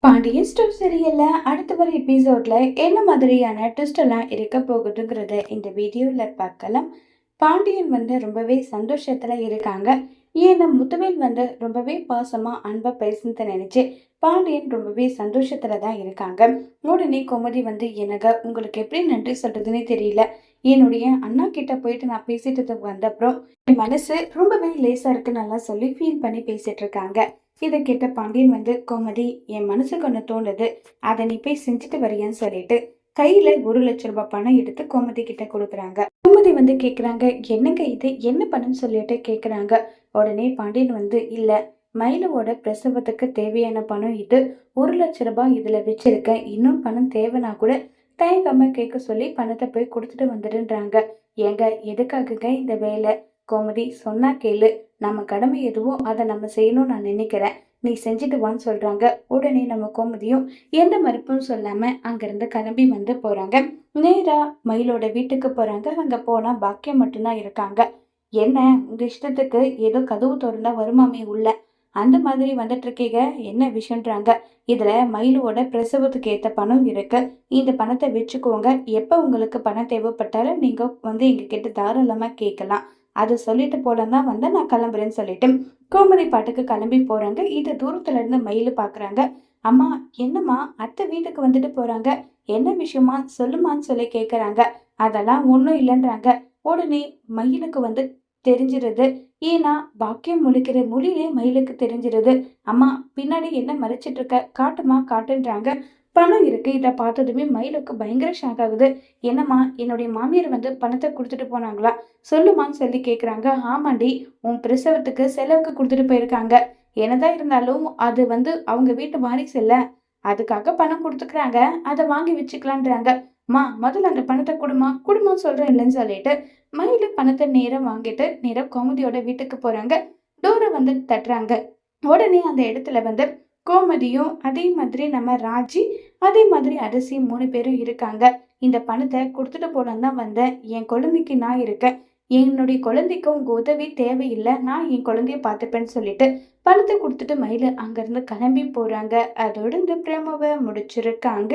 Pandian store சீரியல்ல அடுத்த வர எபிசோட்ல என்ன மாதிரியான ட்விஸ்ட் எல்லாம் இருக்க போகுதுங்கிறத இந்த வீடியோல பார்க்கலாம். பாண்டியன் ரொம்பவே சந்தோஷத்துல இருக்காங்க. ஏன்னா முத்துவேல் ரொம்பவே பாசமா அன்பா பேசுனத நினைச்சு பாண்டியன் ரொம்பவே சந்தோஷத்துல தான் இருக்காங்க. உடனே கோமதி என்னங்க உங்களுக்கு எப்படி நன்றி சொல்றதுன்னே தெரியல. என்னுடைய அண்ணா கிட்ட போயிட்டு நான் பேசிட்டு வந்த அப்புறம் என் மனசு ரொம்பவே லேசா இருக்கு நல்லா சொல்லி ஃபீல் பண்ணி பேசிட்டு இருக்காங்க. இதை கேட்ட பாண்டியன் கோமதி என் மனசுக்கு ஒன்று தோணுது, அதை நீ போய் செஞ்சுட்டு வரியான்னு சொல்லிட்டு கையில 1,00,000 பணம் எடுத்து கோமதி கிட்ட கொடுக்குறாங்க. கோமதி கேக்குறாங்க, என்னங்க இது என்ன பணம்னு சொல்லிட்டு கேக்குறாங்க. உடனே பாண்டியன் இல்ல, மயிலோட பிரசவத்துக்கு தேவையான பணம் இது, 1,00,000 இதுல வச்சிருக்கேன், இன்னும் பணம் தேவைன்னா கூட தயங்காம கேட்க சொல்லி பணத்தை போய் கொடுத்துட்டு வந்துடுன்றாங்க. ஏங்க எதுக்காகங்க இந்த வேலை? கோமதி சொன்னா கேளு, நம்ம கடமை எதுவோ அதை நம்ம செய்யணும்னு நான் நினைக்கிறேன், நீ செஞ்சுட்டு வான்னு சொல்றாங்க. உடனே நம்ம கோமதியும் எந்த மறுப்பும் சொல்லாம அங்கிருந்து கிளம்பி போறாங்க. நேரா மயிலோட வீட்டுக்கு போறாங்க. அங்க போனா பாக்கியம் மட்டும்தான் இருக்காங்க. என்ன உங்க இஷ்டத்துக்கு ஏதோ கதவு திறந்தா வருமாமே உள்ள, அந்த மாதிரி வந்துட்டு இருக்கீங்க, என்ன விஷயம்ன்றாங்க. இதுல மயிலோட பிரசவத்துக்கு ஏத்த பணம் இருக்கு, இந்த பணத்தை வச்சுக்கோங்க, எப்ப உங்களுக்கு பணம் தேவைப்பட்டாலும் நீங்க எங்க கிட்ட தாராளமா கேட்கலாம், அதை சொல்லிட்டு போலதான் நான் கிளம்புறேன்னு சொல்லிட்டு கோமதி பாட்டுக்கு கிளம்பி போறாங்க. இது தூரத்துல இருந்து மயிலு பாக்குறாங்க. அம்மா என்னம்மா அத்தை வீட்டுக்கு வந்துட்டு போறாங்க, என்ன விஷயமா சொல்லுமான்னு சொல்லி கேக்குறாங்க. அதெல்லாம் ஒண்ணும் இல்லைன்றாங்க. உடனே மயிலுக்கு தெரிஞ்சிருது. ஏன்னா பாக்கியம் முழிக்கிற மொழியிலே மயிலுக்கு தெரிஞ்சிருது. அம்மா பின்னாடி என்ன மறைச்சிட்டு இருக்க, காட்டுமா காட்டுன்றாங்க. பணம் இருக்கு. இதை பார்த்ததுமே மயிலுக்கு பயங்கர ஷாக் ஆகுது. என்னம்மா என்னுடைய மாமியார் பணத்தை கொடுத்துட்டு போனாங்களா, சொல்லுமான்னு சொல்லி கேக்குறாங்க. ஆமாண்டி, உன் பிரசவத்துக்கு செலவுக்கு கொடுத்துட்டு போயிருக்காங்க, என்னதான் இருந்தாலும் அது அவங்க வீட்டு வாரிசு இல்ல, அதுக்காக பணம் கொடுத்துக்கிறாங்க, அதை வாங்கி வச்சுக்கலான்றாங்க. முதல்ல அந்த பணத்தை குடும்பம் சொல்றேன் இல்லைன்னு சொல்லிட்டு மயிலு பணத்தை நேரம் வாங்கிட்டு நேரம் கோமதியோட வீட்டுக்கு போறாங்க. டோரை தட்டுறாங்க. உடனே அந்த இடத்துல கோமதியும் அதே மாதிரி நம்ம ராஜி அதே மாதிரி அரசி 3 பேரும் இருக்காங்க. இந்த பணத்தை கொடுத்துட்டு போலாம் தான் வந்தேன், என் குழந்தைக்கு நான் இருக்கேன், என்னுடைய குழந்தைக்கு உங்க உதவி தேவையில்லை, நான் என் குழந்தைய பார்த்துப்பேன்னு சொல்லிட்டு பணத்தை கொடுத்துட்டு மயிலு அங்கிருந்து கிளம்பி போறாங்க. அதோட இந்த பிரேமாவை முடிச்சிருக்காங்க.